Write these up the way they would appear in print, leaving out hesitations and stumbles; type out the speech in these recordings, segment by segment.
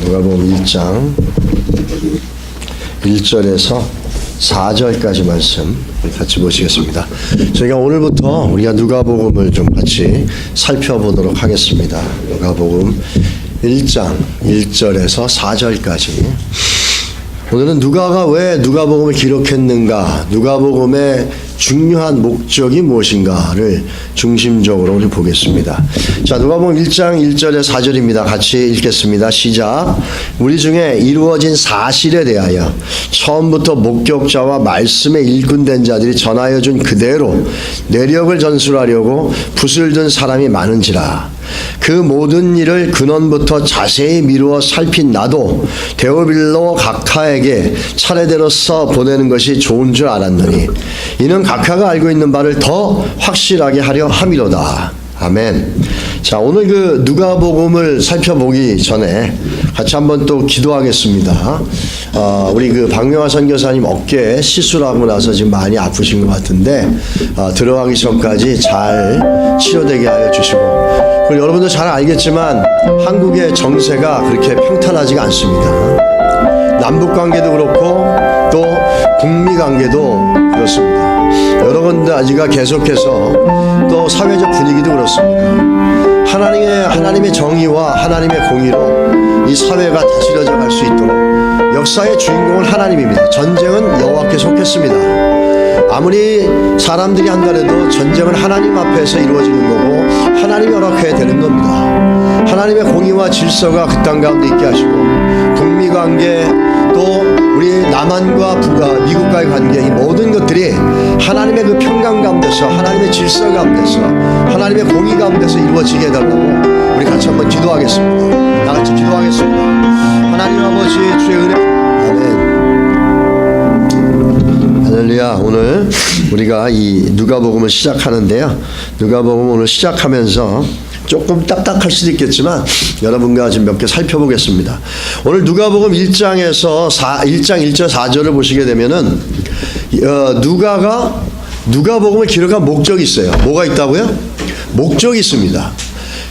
누가복음 1장 1절에서 4절까지 말씀 같이 보시겠습니다. 저희가 오늘부터 우리가 누가복음을 좀 같이 살펴보도록 하겠습니다. 누가복음 1장 1절에서 4절까지. 오늘은 누가가 왜 누가복음을 기록했는가, 누가복음의 중요한 목적이 무엇인가를 중심적으로 우리 보겠습니다. 자, 누가복음 1장 1절에 4절입니다. 같이 읽겠습니다. 시작. 우리 중에 이루어진 사실에 대하여 처음부터 목격자와 말씀에 일꾼된 자들이 전하여 준 그대로 내력을 전술하려고 붓을 든 사람이 많은지라. 그 모든 일을 근원부터 자세히 미루어 살핀 나도 데오빌로 각하에게 차례대로 써 보내는 것이 좋은 줄 알았노니 이는 각하가 알고 있는 바를 더 확실하게 하려 함이로다. 아멘. 자, 오늘 그 누가복음을 살펴보기 전에 같이 한번 또 기도하겠습니다. 우리 그 박명화 선교사님 어깨 시술하고 나서 지금 많이 아프신 것 같은데 들어가기 전까지 잘 치료되게 하여 주시고, 그리고 여러분도 잘 알겠지만 한국의 정세가 그렇게 평탄하지가 않습니다. 남북 관계도 그렇고 또 북미 관계도 그렇습니다. 여러 군데가 계속해서 또 사회적 분위기도 그렇습니다. 하나님의 정의와 하나님의 공의로 이 사회가 다스려져 갈 수 있도록 역사의 주인공은 하나님입니다. 전쟁은 여호와께 속했습니다. 아무리 사람들이 한다래도 전쟁은 하나님 앞에서 이루어지는 거고 하나님이 허락해야 되는 겁니다. 하나님의 공의와 질서가 그 땅 가운데 있게 하시고, 북미 관계 또 우리 남한과 북아 미국과의 관계, 이 모든 것들이 하나님의 그 평강 가운데서, 하나님의 질서 가운데서, 하나님의 공의 가운데서 이루어지게 해달라고 우리 같이 한번 기도하겠습니다. 다 같이 기도하겠습니다. 하나님 아버지, 주의 은혜. 아멘. 할렐루야. 오늘 우리가 이 누가복음을 시작하는데요, 누가복음 오늘 시작하면서 조금 딱딱할 수도 있겠지만 여러분과 지금 몇 개 살펴보겠습니다. 오늘 누가복음 1장에서 1장 1절 4절을 보시게 되면은 누가가 누가복음을 기록한 목적이 있어요. 뭐가 있다고요? 목적이 있습니다.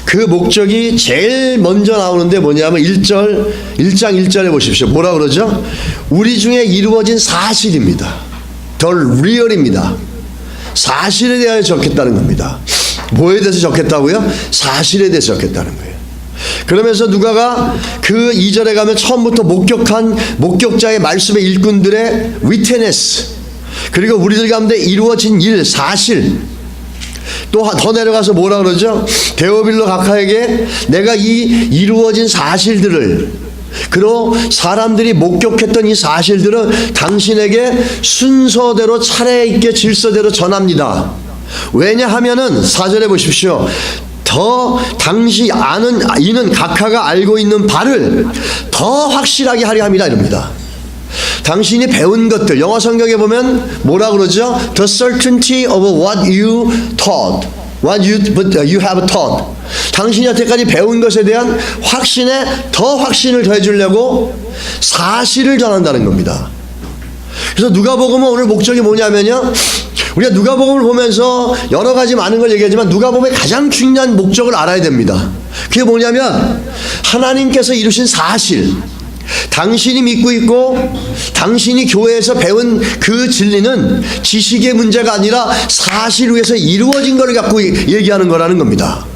그 목적이 제일 먼저 나오는데 뭐냐면 1장 1절에 보십시오. 뭐라 그러죠? 우리 중에 이루어진 사실입니다. 더 리얼입니다. 사실에 대하여 적겠다는 겁니다. 뭐에 대해서 적겠다고요? 사실에 대해서 적겠다는 거예요. 그러면서 누가가 그 2절에 가면 처음부터 목격한 목격자의 말씀의 일꾼들의 위트네스, 그리고 우리들 가운데 이루어진 일, 사실, 또 더 내려가서 뭐라 그러죠? 데오빌로 각하에게 내가 이 이루어진 사실들을, 그리고 사람들이 목격했던 이 사실들은 당신에게 순서대로 차례 있게 질서대로 전합니다. 왜냐하면은 4절에 보십시오. 더 당시 아는 이는 각하가 알고 있는 바를 더 확실하게 하려 함이라 이럽니다. 당신이 배운 것들, 영어 성경에 보면 뭐라 그러죠? The certainty of what you taught, what you have taught. 당신이 여태까지 배운 것에 대한 확신에 더 확신을 더해주려고 사실을 전한다는 겁니다. 그래서 누가복음은 오늘 목적이 뭐냐면요, 우리가 누가복음을 보면서 여러 가지 많은 걸 얘기하지만 누가복음의 가장 중요한 목적을 알아야 됩니다. 그게 뭐냐면 하나님께서 이루신 사실, 당신이 믿고 있고 당신이 교회에서 배운 그 진리는 지식의 문제가 아니라 사실 위에서 이루어진 걸 갖고 얘기하는 거라는 겁니다.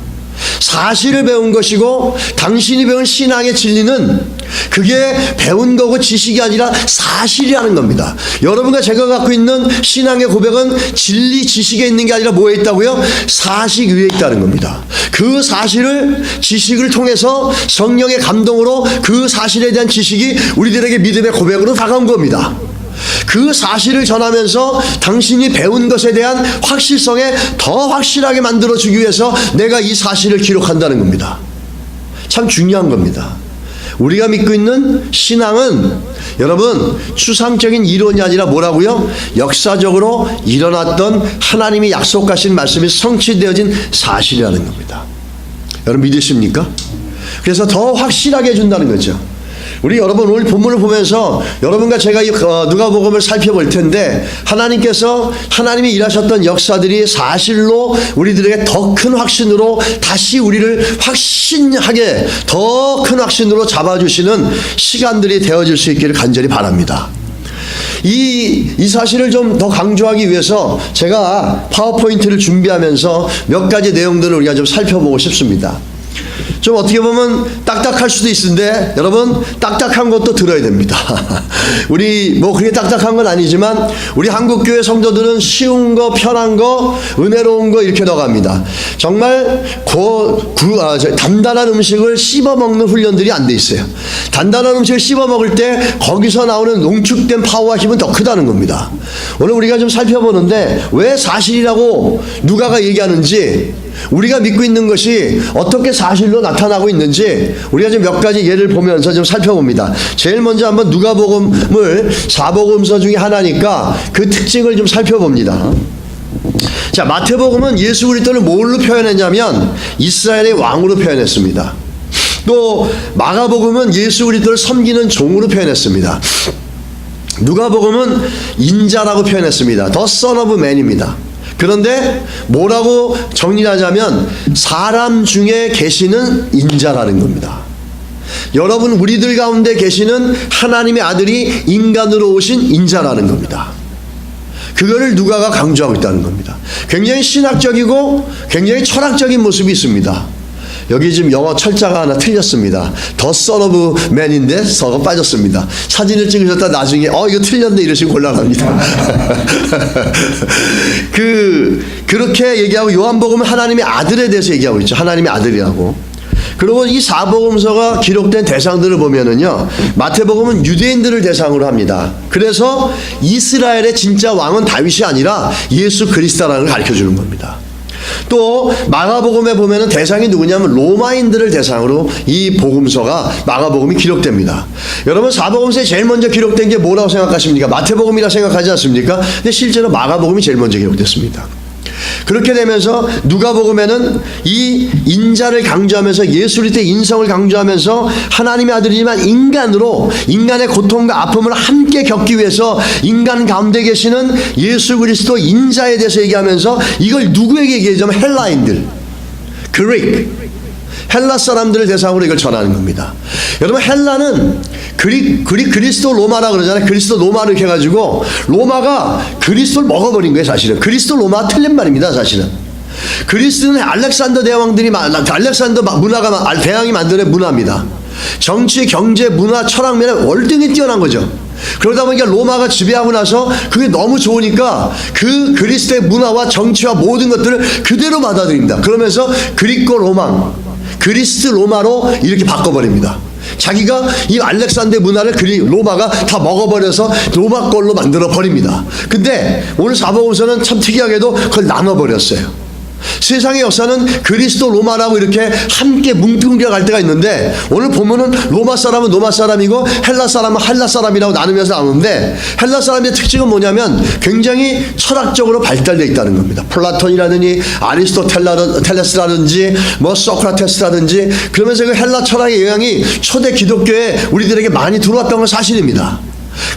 사실을 배운 것이고 당신이 배운 신앙의 진리는 그게 배운 거고 지식이 아니라 사실이라는 겁니다. 여러분과 제가 갖고 있는 신앙의 고백은 진리, 지식에 있는 게 아니라 뭐에 있다고요? 사실 위에 있다는 겁니다. 그 사실을, 지식을 통해서 성령의 감동으로 그 사실에 대한 지식이 우리들에게 믿음의 고백으로 다가온 겁니다. 그 사실을 전하면서 당신이 배운 것에 대한 확실성에 더 확실하게 만들어주기 위해서 내가 이 사실을 기록한다는 겁니다. 참 중요한 겁니다. 우리가 믿고 있는 신앙은 여러분 추상적인 이론이 아니라 뭐라고요? 역사적으로 일어났던 하나님이 약속하신 말씀이 성취되어진 사실이라는 겁니다. 여러분 믿으십니까? 그래서 더 확실하게 해준다는 거죠. 우리 여러분 오늘 본문을 보면서 여러분과 제가 이 누가복음을 살펴볼 텐데 하나님께서 하나님이 일하셨던 역사들이 사실로 우리들에게 더 큰 확신으로 다시 우리를 확신하게 더 큰 확신으로 잡아주시는 시간들이 되어질 수 있기를 간절히 바랍니다. 이 사실을 좀 더 강조하기 위해서 제가 파워포인트를 준비하면서 몇 가지 내용들을 우리가 좀 살펴보고 싶습니다. 좀 어떻게 보면 딱딱할 수도 있는데 여러분 딱딱한 것도 들어야 됩니다. 우리 뭐 그렇게 딱딱한 건 아니지만 우리 한국교회 성도들은 쉬운 거, 편한 거, 은혜로운 거 이렇게 넣어갑니다. 정말 단단한 음식을 씹어 먹는 훈련들이 안 돼 있어요. 단단한 음식을 씹어 먹을 때 거기서 나오는 농축된 파워와 힘은 더 크다는 겁니다. 오늘 우리가 좀 살펴보는데 왜 사실이라고 누가가 얘기하는지, 우리가 믿고 있는 것이 어떻게 사실로 나타나고 있는지 우리가 좀 몇 가지 예를 보면서 좀 살펴봅니다. 제일 먼저 한번 누가복음을 사복음서 중에 하나니까 그 특징을 좀 살펴봅니다. 자, 마태복음은 예수 그리스도를 뭘로 표현했냐면 이스라엘의 왕으로 표현했습니다. 또 마가복음은 예수 그리스도를 섬기는 종으로 표현했습니다. 누가복음은 인자라고 표현했습니다. The Son of Man입니다. 그런데 뭐라고 정리하자면 사람 중에 계시는 인자라는 겁니다. 여러분 우리들 가운데 계시는 하나님의 아들이 인간으로 오신 인자라는 겁니다. 그거를 누가가 강조하고 있다는 겁니다. 굉장히 신학적이고 굉장히 철학적인 모습이 있습니다. 여기 지금 영어 철자가 하나 틀렸습니다. The Son of Man인데 서가 빠졌습니다. 사진을 찍으셨다 나중에 이거 틀렸네 이러시면 곤란합니다. 그렇게 얘기하고 요한복음은 하나님의 아들에 대해서 얘기하고 있죠. 하나님의 아들이라고. 그리고 이 사복음서가 기록된 대상들을 보면은요, 마태복음은 유대인들을 대상으로 합니다. 그래서 이스라엘의 진짜 왕은 다윗이 아니라 예수 그리스도라는 걸 가르쳐 주는 겁니다. 또 마가복음에 보면은 대상이 누구냐면 로마인들을 대상으로 이 복음서가 마가복음이 기록됩니다. 여러분 사복음서에 제일 먼저 기록된 게 뭐라고 생각하십니까? 마태복음이라 생각하지 않습니까? 근데 실제로 마가복음이 제일 먼저 기록됐습니다. 그렇게 되면서 누가복음에는 이 인자를 강조하면서 예수 그리스도의 인성을 강조하면서 하나님의 아들이지만 인간으로 인간의 고통과 아픔을 함께 겪기 위해서 인간 가운데 계시는 예수 그리스도 인자에 대해서 얘기하면서 이걸 누구에게 얘기하자면 헬라인들, 헬라 사람들을 대상으로 이걸 전하는 겁니다. 여러분 헬라는 그리스도 로마라 그러잖아요. 그리스도 로마를 이렇게 해가지고 로마가 그리스도를 먹어버린 거예요. 사실은 그리스도 로마가 틀린 말입니다. 사실은 그리스도는 알렉산더 문화가 대왕이 만드는 문화입니다. 정치, 경제, 문화, 철학 면에 월등히 뛰어난 거죠. 그러다 보니까 로마가 지배하고 나서 그게 너무 좋으니까 그 그리스도의 문화와 정치와 모든 것들을 그대로 받아들입니다. 그러면서 그리스 로마로 이렇게 바꿔버립니다. 자기가 이 알렉산더 문화를 로마가 다 먹어버려서 로마 걸로 만들어 버립니다. 근데 오늘 사복음서는 참 특이하게도 그걸 나눠버렸어요. 세상의 역사는 그리스도 로마라고 이렇게 함께 뭉뚱그려 갈 때가 있는데 오늘 보면은 로마 사람은 로마 사람이고 헬라 사람은 헬라 사람이라고 나누면서 나오는데 헬라 사람의 특징은 뭐냐면 굉장히 철학적으로 발달되어 있다는 겁니다. 플라톤이라든지 아리스토텔레스라든지 뭐 소크라테스라든지 그러면서 그 헬라 철학의 영향이 초대 기독교에 우리들에게 많이 들어왔던 건 사실입니다.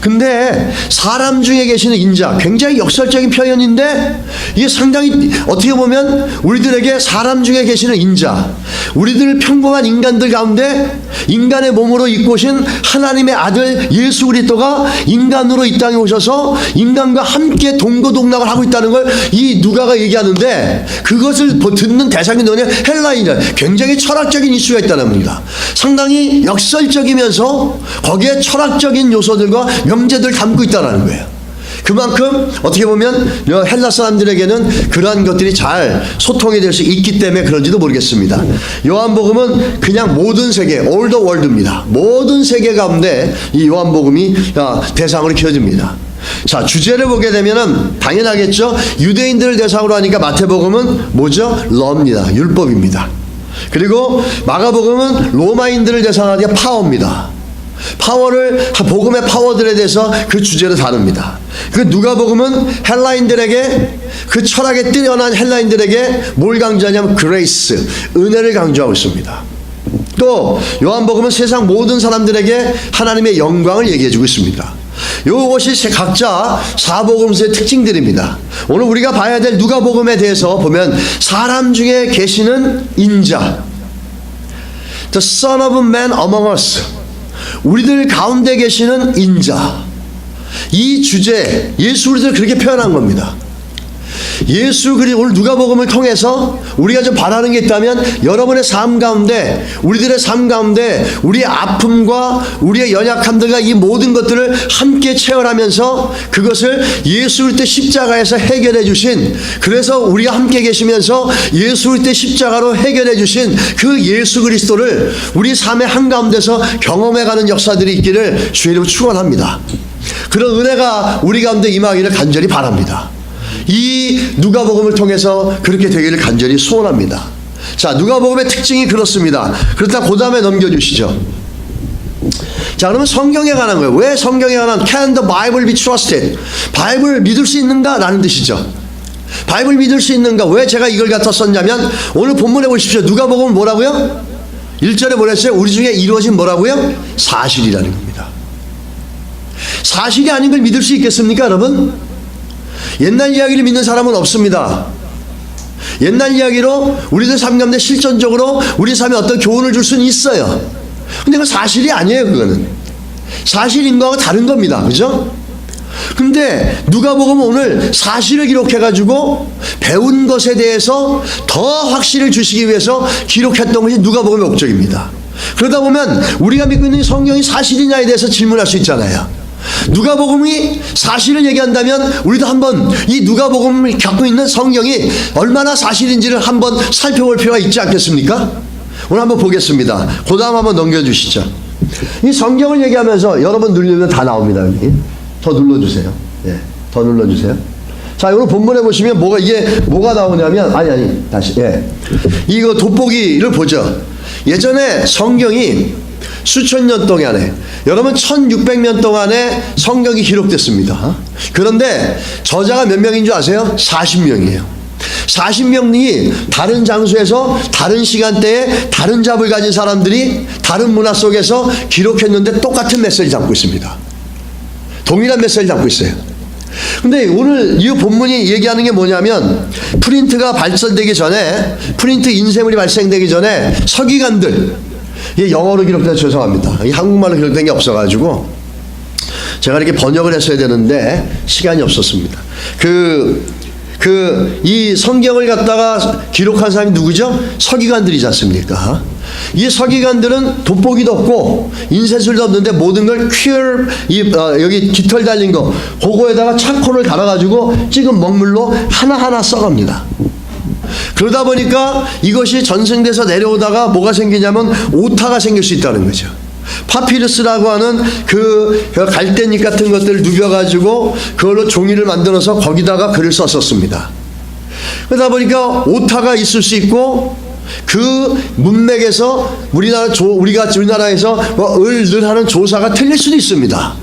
근데 사람 중에 계시는 인자, 굉장히 역설적인 표현인데 이게 상당히 어떻게 보면 우리들에게 사람 중에 계시는 인자, 우리들 평범한 인간들 가운데 인간의 몸으로 입고 오신 하나님의 아들 예수 그리스도가 인간으로 이 땅에 오셔서 인간과 함께 동거동락을 하고 있다는 걸 이 누가가 얘기하는데 그것을 듣는 대상이 누구냐? 헬라인이라. 굉장히 철학적인 이슈가 있다는 겁니다. 상당히 역설적이면서 거기에 철학적인 요소들과 명제들 담고 있다는 거예요. 그만큼 어떻게 보면 헬라 사람들에게는 그러한 것들이 잘 소통이 될 수 있기 때문에 그런지도 모르겠습니다. 요한복음은 그냥 모든 세계, all the world입니다. 모든 세계 가운데 이 요한복음이 대상으로 켜집니다. 자, 주제를 보게 되면은 당연하겠죠. 유대인들을 대상으로 하니까 마태복음은 뭐죠? 러입니다. 율법입니다. 그리고 마가복음은 로마인들을 대상으로 하니까 파워입니다. 복음의 파워들에 대해서 그 주제를 다룹니다. 그 누가복음은 헬라인들에게, 그 철학에 뛰어난 헬라인들에게 뭘 강조하냐면 그레이스, 은혜를 강조하고 있습니다. 또 요한복음은 세상 모든 사람들에게 하나님의 영광을 얘기해주고 있습니다. 이것이 각자 사복음서의 특징들입니다. 오늘 우리가 봐야 될 누가복음에 대해서 보면 사람 중에 계시는 인자, The Son of Man among us, 우리들 가운데 계시는 인자, 이 주제 예수 그리스도를 그렇게 표현한 겁니다. 예수 그리스도 오늘 누가복음을 통해서 우리가 좀 바라는 게 있다면 여러분의 삶 가운데, 우리들의 삶 가운데 우리의 아픔과 우리의 연약함들과 이 모든 것들을 함께 체험하면서 그것을 예수 그리스도 십자가에서 해결해 주신, 그래서 우리가 함께 계시면서 예수 그리스도 십자가로 해결해 주신 그 예수 그리스도를 우리 삶의 한가운데서 경험해가는 역사들이 있기를 주의 이름으로 축원합니다. 그런 은혜가 우리 가운데 임하기를 간절히 바랍니다. 이 누가복음을 통해서 그렇게 되기를 간절히 소원합니다. 자, 누가복음의 특징이 그렇습니다. 그렇다 그 다음에 넘겨주시죠. 자, 그러면 성경에 관한 거예요. 왜 성경에 관한 Can the Bible be trusted? 바이블 믿을 수 있는가? 라는 뜻이죠. 바이블 믿을 수 있는가? 왜 제가 이걸 갖다 썼냐면 오늘 본문에 보십시오. 누가복음은 뭐라고요? 1절에 뭐라 했어요? 우리 중에 이루어진 뭐라고요? 사실이라는 겁니다. 사실이 아닌 걸 믿을 수 있겠습니까, 여러분? 옛날 이야기를 믿는 사람은 없습니다. 옛날 이야기로 우리들 삶 가운데 실전적으로 우리 삶에 어떤 교훈을 줄 수는 있어요. 근데 그건 사실이 아니에요. 그거는 사실인 거하고 다른 겁니다. 그죠? 근데 누가복음은 오늘 사실을 기록해가지고 배운 것에 대해서 더 확신을 주시기 위해서 기록했던 것이 누가복음의 목적입니다. 그러다 보면 우리가 믿고 있는 성경이 사실이냐에 대해서 질문할 수 있잖아요. 누가복음이 사실을 얘기한다면 우리도 한번 이 누가복음을 갖고 있는 성경이 얼마나 사실인지를 한번 살펴볼 필요가 있지 않겠습니까? 오늘 한번 보겠습니다. 그 다음 한번 넘겨주시죠. 이 성경을 얘기하면서 여러분 누르면 다 나옵니다. 여기 더 눌러주세요. 예, 더 눌러주세요. 자, 오늘 본문에 보시면 뭐가 나오냐면 다시 이거 돋보기를 보죠. 예전에 성경이 수천 년 동안에, 여러분 1600년 동안에 성경이 기록됐습니다. 그런데 저자가 몇 명인 줄 아세요? 40명이에요. 40명이 다른 장소에서 다른 시간대에 다른 잡을 가진 사람들이 다른 문화 속에서 기록했는데 똑같은 메시지를 담고 있습니다. 동일한 메시지를 담고 있어요. 근데 오늘 이 본문이 얘기하는 게 뭐냐면 프린트가 발전되기 전에, 프린트 인쇄물이 발생되기 전에 서기관들, 이게 영어로 기록돼서 죄송합니다. 이 한국말로 기록된 게 없어가지고 제가 이렇게 번역을 했어야 되는데 시간이 없었습니다. 이 성경을 갖다가 기록한 사람이 누구죠? 서기관들이지 않습니까? 이 서기관들은 돋보기도 없고 인쇄술도 없는데 모든 걸 여기 깃털 달린 거 그거에다가 차콜을 달아가지고 찍은 먹물로 하나하나 써갑니다. 그러다 보니까 이것이 전승돼서 내려오다가 뭐가 생기냐면 오타가 생길 수 있다는 거죠. 파피루스라고 하는 그 갈대잎 같은 것들을 누벼가지고 그걸로 종이를 만들어서 거기다가 글을 썼었습니다. 그러다 보니까 오타가 있을 수 있고 그 문맥에서 우리나라에서 늘 하는 조사가 틀릴 수도 있습니다.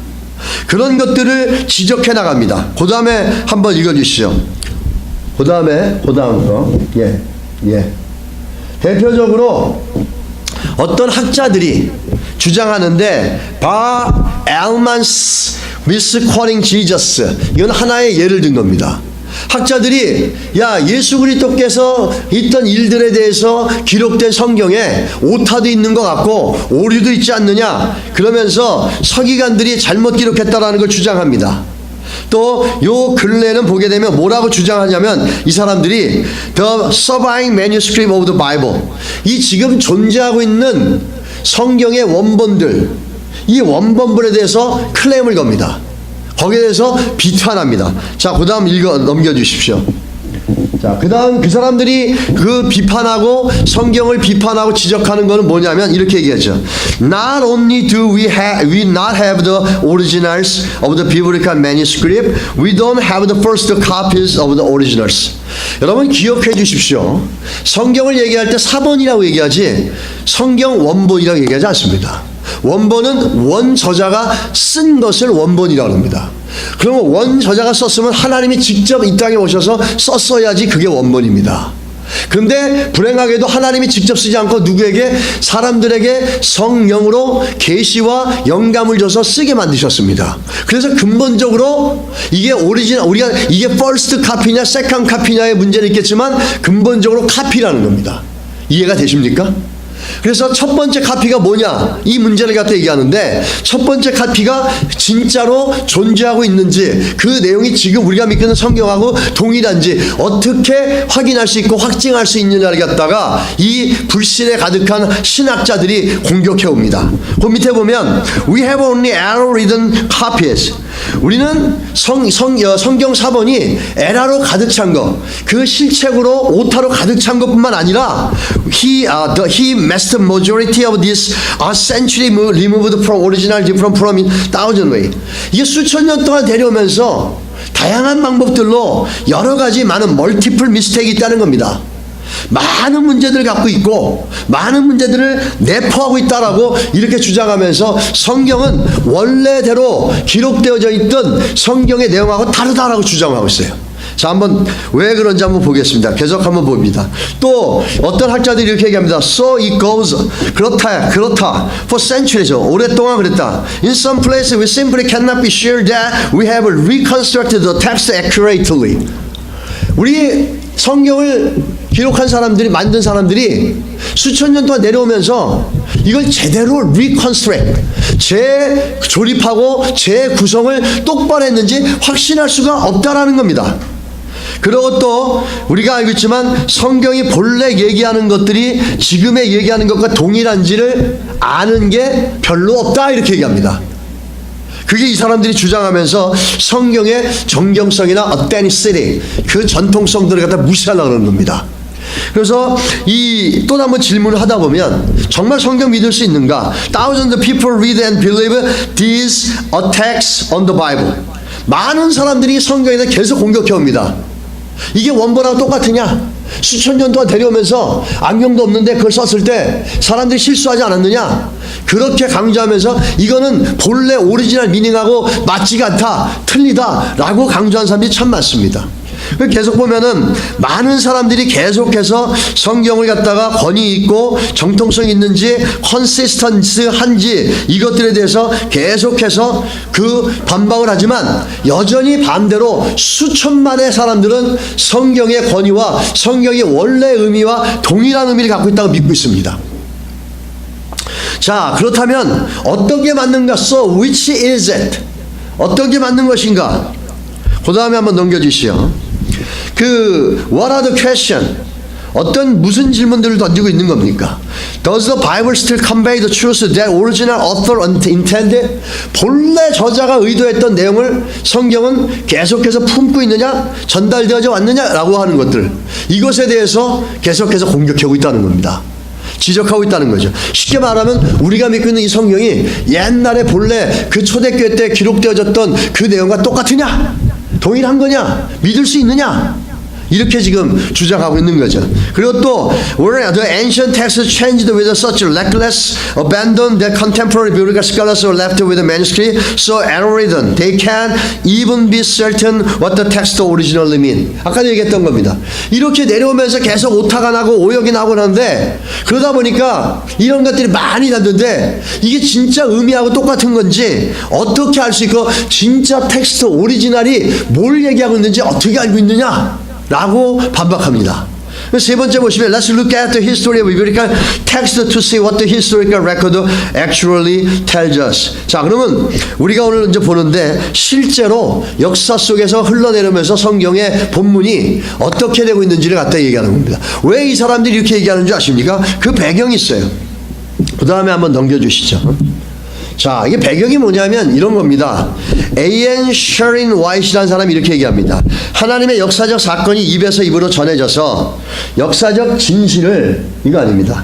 그런 것들을 지적해 나갑니다. 그 다음에 한번 읽어주시죠. 그 다음 거. 대표적으로 어떤 학자들이 주장하는데 바 엘만스 misquoting Jesus, 이건 하나의 예를 든 겁니다. 학자들이 예수 그리스도께서 있던 일들에 대해서 기록된 성경에 오타도 있는 것 같고 오류도 있지 않느냐, 그러면서 서기관들이 잘못 기록했다라는 걸 주장합니다. 또 요 근래는 보게 되면 뭐라고 주장하냐면 이 사람들이 The surviving manuscript of the Bible, 이 지금 존재하고 있는 성경의 원본들, 이 원본들에 대해서 클레임을 겁니다. 거기에 대해서 비판합니다. 자, 그 다음 넘겨주십시오. 자, 그 다음 그 사람들이 그 비판하고 성경을 비판하고 지적하는 거는 뭐냐면 이렇게 얘기하죠. Not only do we not have the originals of the biblical manuscript, we don't have the first copies of the originals. 여러분 기억해 주십시오. 성경을 얘기할 때 사본이라고 얘기하지 성경 원본이라고 얘기하지 않습니다. 원본은 원 저자가 쓴 것을 원본이라고 합니다. 그러면 원 저자가 썼으면 하나님이 직접 이 땅에 오셔서 썼어야지 그게 원본입니다. 그런데 불행하게도 하나님이 직접 쓰지 않고 누구에게? 사람들에게 성령으로 계시와 영감을 줘서 쓰게 만드셨습니다. 그래서 근본적으로 이게 오리지널, 우리가 이게 퍼스트 카피냐 세컨드 카피냐의 문제는 있겠지만 근본적으로 카피라는 겁니다. 이해가 되십니까? 그래서 첫 번째 카피가 뭐냐? 이 문제를 갖다 얘기하는데 첫 번째 카피가 진짜로 존재하고 있는지, 그 내용이 지금 우리가 믿는 성경하고 동일한지 어떻게 확인할 수 있고 확증할 수 있느냐를 갖다가 이 불신에 가득한 신학자들이 공격해 옵니다. 그 밑에 보면 We have only error-ridden copies. 우리는 성경 사본이 에라로 가득 찬 것, 그 실책으로 오타로 가득 찬 것뿐만 아니라 he messed the majority of this are century removed from original different from in thousand way. 이게 수천 년 동안 데려오면서 다양한 방법들로 여러 가지 많은 멀티플 미스테이크가 있다는 겁니다. 많은 문제들을 갖고 있고 많은 문제들을 내포하고 있다라고 이렇게 주장하면서 성경은 원래대로 기록되어져 있던 성경의 내용하고 다르다라고 주장하고 있어요. 자, 한번 왜 그런지 한번 보겠습니다. 계속 한번 봅니다. 또 어떤 학자들이 이렇게 얘기합니다. So it goes. 그렇다 for centuries. 오랫동안 그랬다. In some places we simply cannot be sure that we have reconstructed the text accurately. 우리 성경을 기록한 사람들이, 만든 사람들이 수천 년 동안 내려오면서 이걸 제대로 reconstruct, 재조립하고 재구성을 똑바로 했는지 확신할 수가 없다라는 겁니다. 그리고 또 우리가 알고 있지만 성경이 본래 얘기하는 것들이 지금의 얘기하는 것과 동일한지를 아는 게 별로 없다, 이렇게 얘기합니다. 그게 이 사람들이 주장하면서 성경의 정경성이나 authenticity, 그 전통성들을 갖다 무시하려고 하는 겁니다. 그래서 또 한번 질문을 하다 보면 정말 성경 믿을 수 있는가? Thousands of people read and believe these attacks on the Bible. 많은 사람들이 성경에 대해 계속 공격해 옵니다. 이게 원본하고 똑같으냐? 수천 년 동안 데려오면서 안경도 없는데 그걸 썼을 때 사람들이 실수하지 않았느냐? 그렇게 강조하면서 이거는 본래 오리지널 미닝하고 맞지가 않다, 틀리다 라고 강조한 사람들이 참 많습니다. 계속 보면은 많은 사람들이 계속해서 성경을 갖다가 권위 있고 정통성 있는지 컨시스턴스한지 이것들에 대해서 계속해서 그 반박을 하지만 여전히 반대로 수천만의 사람들은 성경의 권위와 성경의 원래 의미와 동일한 의미를 갖고 있다고 믿고 있습니다. 자, 그렇다면 어떤 게 맞는가? So which is it? 어떤 게 맞는 것인가? 그 다음에 한번 넘겨주시오. What are the question? 무슨 질문들을 던지고 있는 겁니까? Does the Bible still convey the truth that original author intended? 본래 저자가 의도했던 내용을 성경은 계속해서 품고 있느냐? 전달되어져 왔느냐라고 하는 것들, 이것에 대해서 계속해서 공격하고 있다는 겁니다. 지적하고 있다는 거죠. 쉽게 말하면 우리가 믿고 있는 이 성경이 옛날에 본래 그 초대교회 때 기록되어졌던 그 내용과 똑같으냐? 동일한 거냐? 믿을 수 있느냐? 이렇게 지금 주장하고 있는 거죠. 그리고 또 were the ancient texts changed with such reckless abandon that contemporary biblical scholars are left with the manuscript so error-ridden they can't even be certain what the text originally mean. 아까도 얘기했던 겁니다. 이렇게 내려오면서 계속 오타가 나고 오역이 나고 하는데 그러다 보니까 이런 것들이 많이 났는데 이게 진짜 의미하고 똑같은 건지 어떻게 알 수 있고 진짜 텍스트 오리지널이 뭘 얘기하고 있는지 어떻게 알고 있느냐? 라고 반박합니다. 세 번째 보시면 Let's look at the history of biblical text to see what the historical record actually tells us. 자, 그러면 우리가 오늘 이제 보는데 실제로 역사 속에서 흘러내려면서 성경의 본문이 어떻게 되고 있는지를 갖다 얘기하는 겁니다. 왜 이 사람들이 이렇게 얘기하는 줄 아십니까? 그 배경이 있어요. 그 다음에 한번 넘겨주시죠. 자, 이게 배경이 뭐냐면 이런 겁니다. A.N. 셔린 와이트라는 사람이 이렇게 얘기합니다. 하나님의 역사적 사건이 입에서 입으로 전해져서 역사적 진실을, 이거 아닙니다.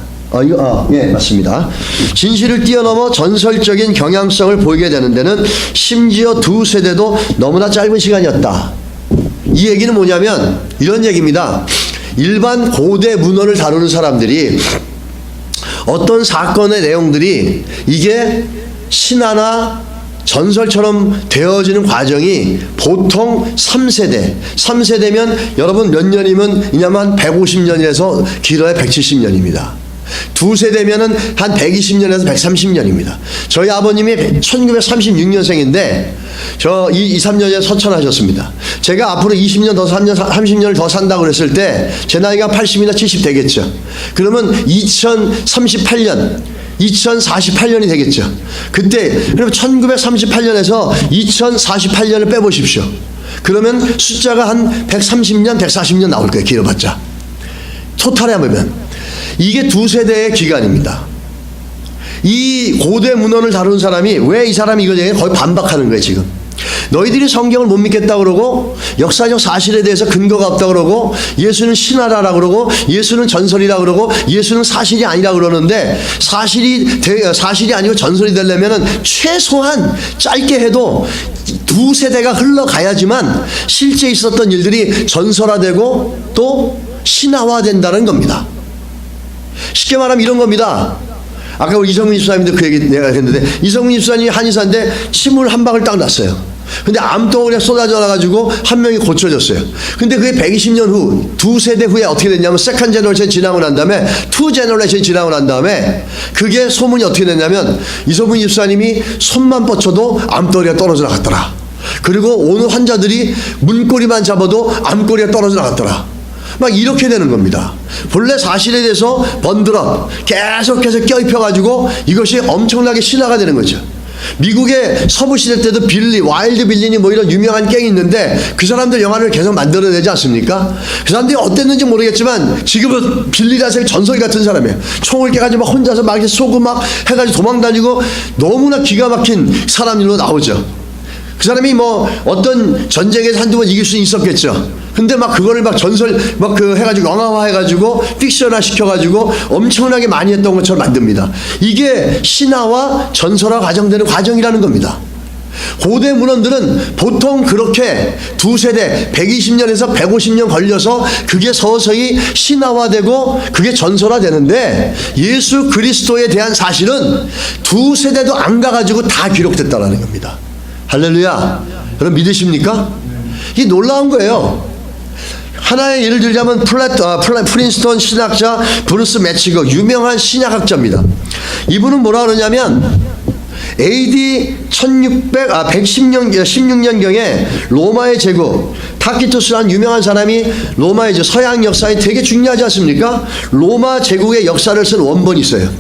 예, 맞습니다. 진실을 뛰어넘어 전설적인 경향성을 보이게 되는 데는 심지어 두 세대도 너무나 짧은 시간이었다. 이 얘기는 뭐냐면 이런 얘기입니다. 일반 고대 문헌을 다루는 사람들이 어떤 사건의 내용들이 이게 신화나 전설처럼 되어지는 과정이 보통 3세대. 3세대면 여러분 몇 년이면 이냐면 150년에서 길어야 170년입니다. 두 세대면은 한 120년에서 130년입니다. 저희 아버님이 1936년생인데 저 3년에 서천하셨습니다. 제가 앞으로 20년 더 30년을 더 산다고 그랬을 때 제 나이가 80이나 70 되겠죠. 그러면 2038년 2048년이 되겠죠. 그때 그러면 1938년에서 2048년을 빼보십시오. 그러면 숫자가 한 130년 140년 나올 거예요. 길어봤자 토탈에 하면 이게 두 세대의 기간입니다. 이 고대 문헌을 다룬 사람이 왜 이 사람이 이걸 얘기해? 거의 반박하는 거예요. 지금 너희들이 성경을 못 믿겠다 그러고 역사적 사실에 대해서 근거가 없다 그러고 예수는 신화라고 그러고 예수는 전설이라 그러고 예수는 사실이 아니라 그러는데 사실이 아니고 전설이 되려면은 최소한 짧게 해도 두 세대가 흘러가야지만 실제 있었던 일들이 전설화되고 또 신화화된다는 겁니다. 쉽게 말하면 이런 겁니다. 아까 우리 이성문 집사님도 그 얘기 내가 했는데 이성문 집사님이 한의사인데 침을 한 방울 딱 났어요. 근데 암덩어리가 쏟아져 나가지고 한 명이 고쳐졌어요. 근데 그게 120년 후, 두 세대 후에 어떻게 됐냐면 세컨 제너레이션 지나고 난 다음에 투 제너레이션 지나고 난 다음에 그게 소문이 어떻게 됐냐면 이성문 집사님이 손만 뻗쳐도 암덩어리가 떨어져 나갔더라. 그리고 오는 환자들이 문고리만 잡아도 암꼬리가 떨어져 나갔더라. 막 이렇게 되는 겁니다. 본래 사실에 대해서 번들어 계속해서 껴입혀가지고 이것이 엄청나게 신화가 되는 거죠. 미국의 서부시대 때도 빌리, 와일드 빌리니 뭐 이런 유명한 갱이 있는데 그 사람들 영화를 계속 만들어내지 않습니까? 그 사람들이 어땠는지 모르겠지만 지금은 빌리 자생 전설 같은 사람이에요. 총을 깨가지고 막 혼자서 막 쏘고 막 해가지고 도망다니고 너무나 기가 막힌 사람으로 나오죠. 그 사람이 뭐 어떤 전쟁에서 한두 번 이길 수는 있었겠죠. 근데 막 그거를 막 전설 막 그 해가지고 영화화 해가지고 픽션화 시켜가지고 엄청나게 많이 했던 것처럼 만듭니다. 이게 신화와 전설화 과정되는 과정이라는 겁니다. 고대 문헌들은 보통 그렇게 두 세대 120년에서 150년 걸려서 그게 서서히 신화화되고 그게 전설화되는데 예수 그리스도에 대한 사실은 두 세대도 안 가가지고 다 기록됐다라는 겁니다. 할렐루야. 여러분 믿으십니까? 이 놀라운 거예요. 하나의 예를 들자면 프린스턴 신학자 브루스 매치거 유명한 신약학자입니다. 이분은 뭐라 그러냐면 AD 116년경에 로마의 제국 타키투스라는 유명한 사람이 로마의 서양 역사에 되게 중요하지 않습니까? 로마 제국의 역사를 쓴 원본이 있어요.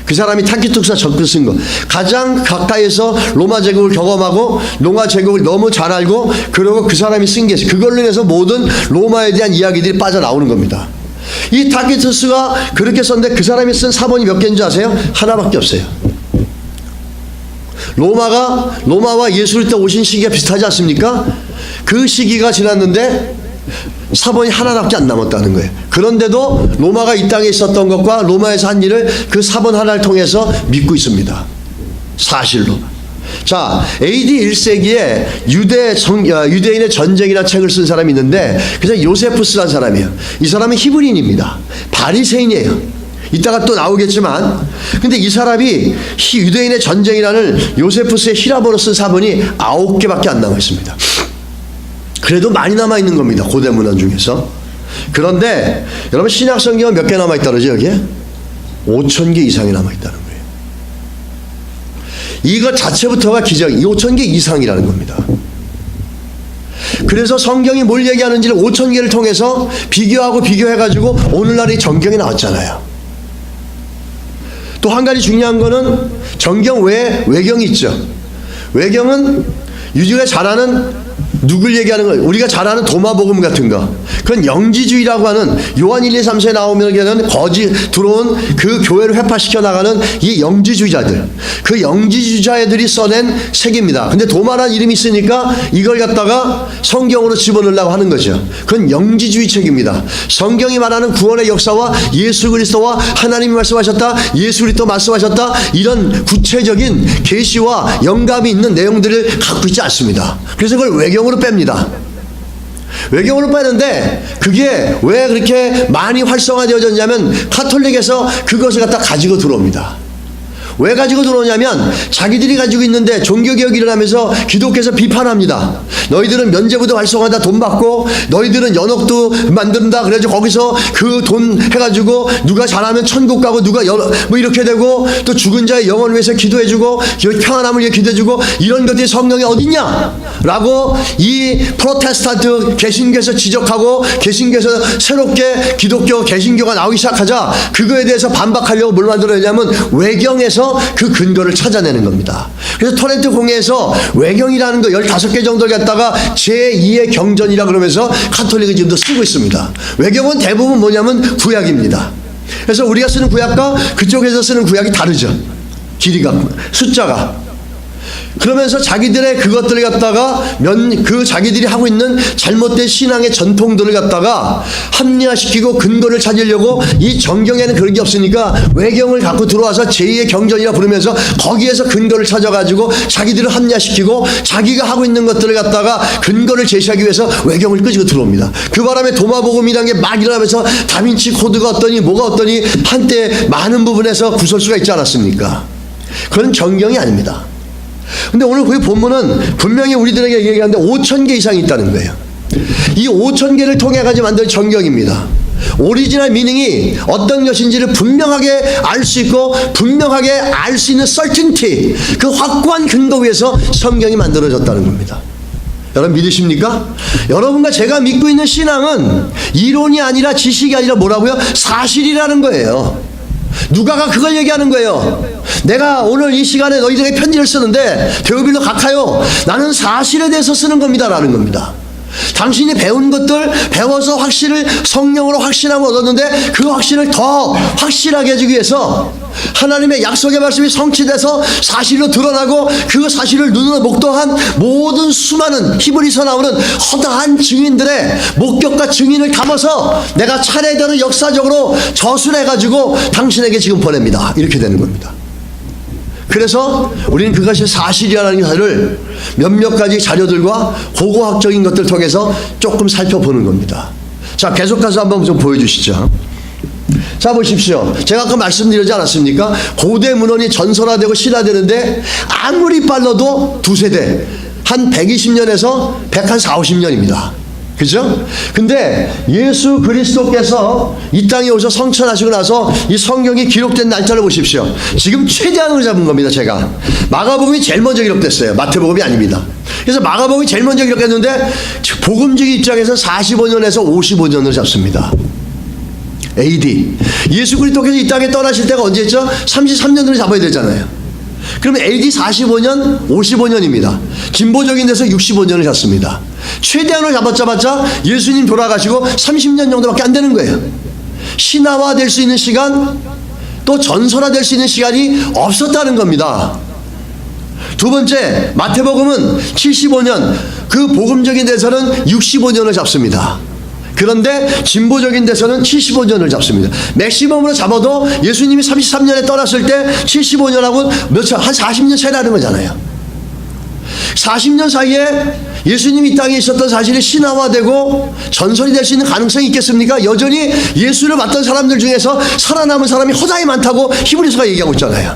그 사람이 타키투스가 적글 쓴 거. 가장 가까이에서 로마 제국을 경험하고 로마 제국을 너무 잘 알고 그리고 그 사람이 쓴 게 그걸로 인해서 모든 로마에 대한 이야기들이 빠져나오는 겁니다. 이 타키투스가 그렇게 썼는데 그 사람이 쓴 사본이 몇 개인 줄 아세요? 하나밖에 없어요. 로마와 예수 그리스도 오신 시기가 비슷하지 않습니까? 그 시기가 지났는데 사본이 하나밖에 안 남았다는 거예요. 그런데도 로마가 이 땅에 있었던 것과 로마에서 한 일을 그 사본 하나를 통해서 믿고 있습니다. 사실로. 자, AD 1세기에 유대인의 전쟁이라는 책을 쓴 사람이 있는데 그래서 요세푸스라는 사람이에요. 이 사람은 히브리인입니다. 바리새인이에요. 이따가 또 나오겠지만 근데 이 사람이 유대인의 전쟁이라는 요세푸스의 히라보로 쓴 사본이 9개밖에 안 남아 있습니다. 그래도 많이 남아있는 겁니다. 고대 문헌 중에서. 그런데 여러분 신약 성경은 몇 개 남아있다 그러죠 여기에? 5,000개 이상이 남아있다는 거예요. 이것 자체부터가 기적이 5,000개 이상이라는 겁니다. 그래서 성경이 뭘 얘기하는지를 5,000개를 통해서 비교해가지고 오늘날의 정경이 나왔잖아요. 또 한 가지 중요한 거는 정경 외에 외경이 있죠. 외경은 우리가 잘 아는 누굴 얘기하는 거예요? 우리가 잘 아는 도마복음 같은 거. 그건 영지주의라고 하는 요한 1, 2, 3세에 나오면 들어온 그 교회를 회파시켜 나가는 이 영지주의자들. 그 영지주의자들이 써낸 책입니다. 근데 도마라는 이름이 있으니까 이걸 갖다가 성경으로 집어넣으려고 하는 거죠. 그건 영지주의 책입니다. 성경이 말하는 구원의 역사와 예수 그리스도와 하나님이 말씀하셨다, 예수 그리스도 말씀하셨다, 이런 구체적인 계시와 영감이 있는 내용들을 갖고 있지 않습니다. 그래서 그걸 외경으로 뺍니다. 외경으로 빼는데 그게 왜 그렇게 많이 활성화되어졌냐면 카톨릭에서 그것을 갖다 가지고 들어옵니다. 왜 가지고 들어오냐면 자기들이 가지고 있는데 종교개혁이 일어나면서 기독교에서 비판합니다. 너희들은 면죄부도 활성화하다 돈 받고 너희들은 연옥도 만든다. 그래가지고 거기서 그 돈 해가지고 누가 잘하면 천국 가고 누가 뭐 이렇게 되고 또 죽은 자의 영혼을 위해서 기도해주고 평안함을 위해 기도해주고 이런 것들이 성경에 어딨냐? 라고 이 프로테스탄트 개신교에서 지적하고 개신교에서 새롭게 기독교 개신교가 나오기 시작하자 그거에 대해서 반박하려고 뭘 만들어내냐면 외경에서 그 근거를 찾아내는 겁니다. 그래서 토렌토 공회에서 외경이라는 거 15개 정도를 갖다가 제2의 경전이라 그러면서 카톨릭이 지금도 쓰고 있습니다. 외경은 대부분 뭐냐면 구약입니다. 그래서 우리가 쓰는 구약과 그쪽에서 쓰는 구약이 다르죠. 길이가, 숫자가. 그러면서 자기들의 그것들을 갖다가 그 자기들이 하고 있는 잘못된 신앙의 전통들을 갖다가 합리화시키고 근거를 찾으려고 이 정경에는 그런 게 없으니까 외경을 갖고 들어와서 제2의 경전이라 부르면서 거기에서 근거를 찾아가지고 자기들을 합리화시키고 자기가 하고 있는 것들을 갖다가 근거를 제시하기 위해서 외경을 끄지고 들어옵니다. 그 바람에 도마복음이라는 게 막 일어나면서 다빈치 코드가 어떠니 뭐가 어떠니 한때 많은 부분에서 구설수가 있지 않았습니까? 그건 정경이 아닙니다. 근데 오늘 그 본문은 분명히 우리들에게 얘기하는데 5,000개 이상이 있다는 거예요. 이 5,000개를 통해 가지고 만든 정경입니다. 오리지널 미닝이 어떤 것인지를 분명하게 알 수 있고 분명하게 알 수 있는 certainty, 그 확고한 근거 위에서 성경이 만들어졌다는 겁니다. 여러분 믿으십니까? 여러분과 제가 믿고 있는 신앙은 이론이 아니라 지식이 아니라 뭐라고요? 사실이라는 거예요. 누가가 그걸 얘기하는 거예요. 내가 오늘 이 시간에 너희들에게 편지를 쓰는데 데오빌로 각하여 나는 사실에 대해서 쓰는 겁니다 라는 겁니다. 당신이 배운 것들 배워서 확신을 성령으로 확신함을 얻었는데 그 확신을 더 확실하게 해주기 위해서 하나님의 약속의 말씀이 성취돼서 사실로 드러나고 그 사실을 눈으로 목도한 모든 수많은 히브리서 나오는 허다한 증인들의 목격과 증인을 담아서 내가 차례대로 역사적으로 저술해가지고 당신에게 지금 보냅니다. 이렇게 되는 겁니다. 그래서 우리는 그것이 사실이라는 것을 몇몇 가지 자료들과 고고학적인 것들을 통해서 조금 살펴보는 겁니다. 자, 계속해서 한번 좀 보여주시죠. 자, 보십시오. 제가 아까 말씀드리지 않았습니까? 고대 문헌이 전설화되고 신화되는데 아무리 빨라도 두세대, 한 120년에서 140년입니다. 그죠? 근데 예수 그리스도께서 이 땅에 오셔 성천하시고 나서 이 성경이 기록된 날짜를 보십시오. 지금 최대한으로 잡은 겁니다. 제가 마가복음이 제일 먼저 기록됐어요. 마태복음이 아닙니다. 그래서 마가복음이 제일 먼저 기록했는데 복음주의 입장에서 45년에서 55년을 잡습니다. AD. 예수 그리스도께서 이 땅에 떠나실 때가 언제였죠? 33년으로 잡아야 되잖아요. 그러면 AD 45년, 55년입니다. 진보적인 데서 65년을 잡습니다. 최대한으로 잡았자 예수님 돌아가시고 30년 정도밖에 안 되는 거예요. 신화화 될 수 있는 시간, 또 전설화 될 수 있는 시간이 없었다는 겁니다. 두 번째, 마태복음은 75년, 그 복음적인 데서는 65년을 잡습니다. 그런데 진보적인 데서는 75년을 잡습니다. 맥시멈으로 잡아도 예수님이 33년에 떠났을 때 75년하고 한 40년 차이라는 거잖아요. 40년 사이에 예수님이 이 땅에 있었던 사실이 신화화되고 전설이 될 수 있는 가능성이 있겠습니까? 여전히 예수를 봤던 사람들 중에서 살아남은 사람이 허다히 많다고 히브리서가 얘기하고 있잖아요.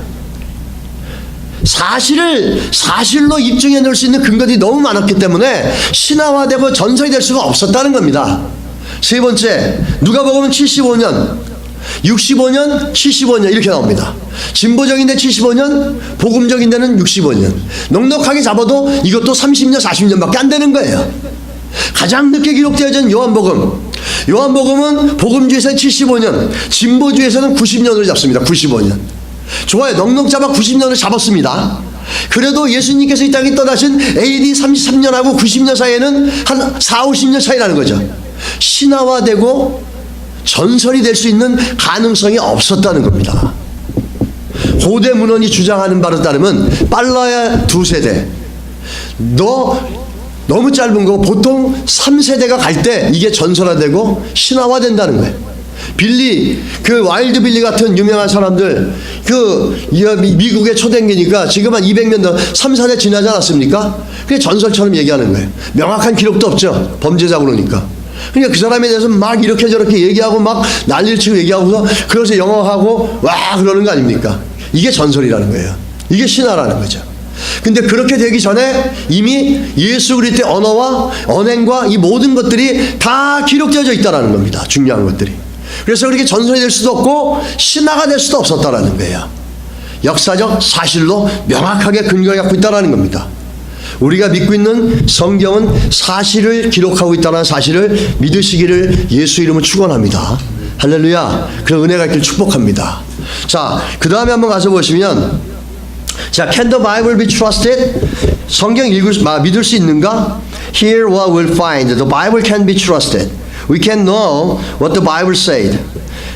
사실을 사실로 입증해 놓을 수 있는 근거들이 너무 많았기 때문에 신화화되고 전설이 될 수가 없었다는 겁니다. 세 번째, 누가복음은 75년, 65년, 75년 이렇게 나옵니다. 진보적인 데 75년, 복음적인 데는 65년. 넉넉하게 잡아도 이것도 30년, 40년밖에 안 되는 거예요. 가장 늦게 기록되어진 요한복음. 요한복음은 복음주에서는 75년, 진보주에서는 90년으로 잡습니다. 95년. 좋아요. 넉넉 잡아 90년을 잡았습니다. 그래도 예수님께서 이 땅에 떠나신 AD 33년하고 90년 사이에는 한 4, 50년 차이라는 거죠. 신화화되고 전설이 될 수 있는 가능성이 없었다는 겁니다. 고대 문헌이 주장하는 바로 따르면 빨라야 2세대, 너무 짧은 거 보통 3세대가 갈 때 이게 전설화되고 신화화된다는 거예요. 빌리, 그 와일드 빌리 같은 유명한 사람들, 미국에 초댕기니까 지금 한 200년 더 3, 4대 지나지 않았습니까? 그게 전설처럼 얘기하는 거예요. 명확한 기록도 없죠. 범죄자 그러니까. 그러니까 그 사람에 대해서 막 이렇게 저렇게 얘기하고 막 난리를 치고 얘기하고서 그래서 영어하고 와 그러는 거 아닙니까? 이게 전설이라는 거예요. 이게 신화라는 거죠. 근데 그렇게 되기 전에 이미 예수 그리스도의 언어와 언행과 이 모든 것들이 다 기록되어져 있다는 겁니다. 중요한 것들이. 그래서 그렇게 전설이 될 수도 없고 신화가 될 수도 없었다는 거예요. 역사적 사실로 명확하게 근거를 갖고 있다는 겁니다. 우리가 믿고 있는 성경은 사실을 기록하고 있다는 사실을 믿으시기를 예수 이름으로 축원합니다. 할렐루야. 그런 은혜가 있기를 축복합니다. 자, 그 다음에 한번 가서 보시면, 자, can the Bible be trusted? 성경 믿을 수 있는가? Here what we'll find. The Bible can be trusted. We can know what the Bible said.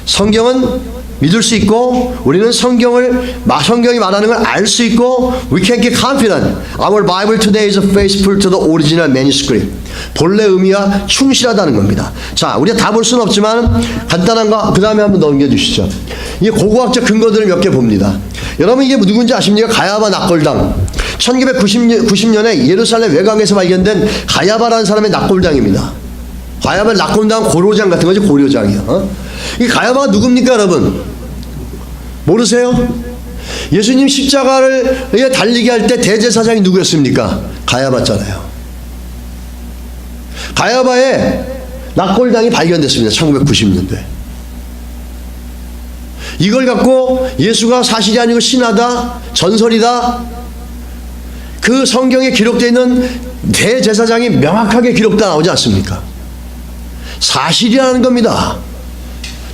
성경은 믿을 수 있고 우리는 성경이 말하는 걸 알 수 있고 we can get confident. Our Bible today is faithful to the original manuscript. 본래 의미와 충실하다는 겁니다. 자, 우리가 다 볼 수는 없지만 간단한 거 그 다음에 한번 넘겨주시죠. 이 고고학적 근거들을 몇 개 봅니다. 여러분 이게 누군지 아십니까? 가야바 납골당. 1990년에 예루살렘 외곽에서 발견된 가야바라는 사람의 납골당입니다. 가야바 납골당 고려장 같은 거지, 고려장이요. 이 가야바가 누굽니까, 여러분? 모르세요? 예수님 십자가를 달리게 할 때 대제사장이 누구였습니까? 가야바잖아요. 가야바의 납골당이 발견됐습니다. 1990년도에. 이걸 갖고 예수가 사실이 아니고 신화다, 전설이다, 그 성경에 기록되어 있는 대제사장이 명확하게 기록되어 나오지 않습니까? 사실이라는 겁니다.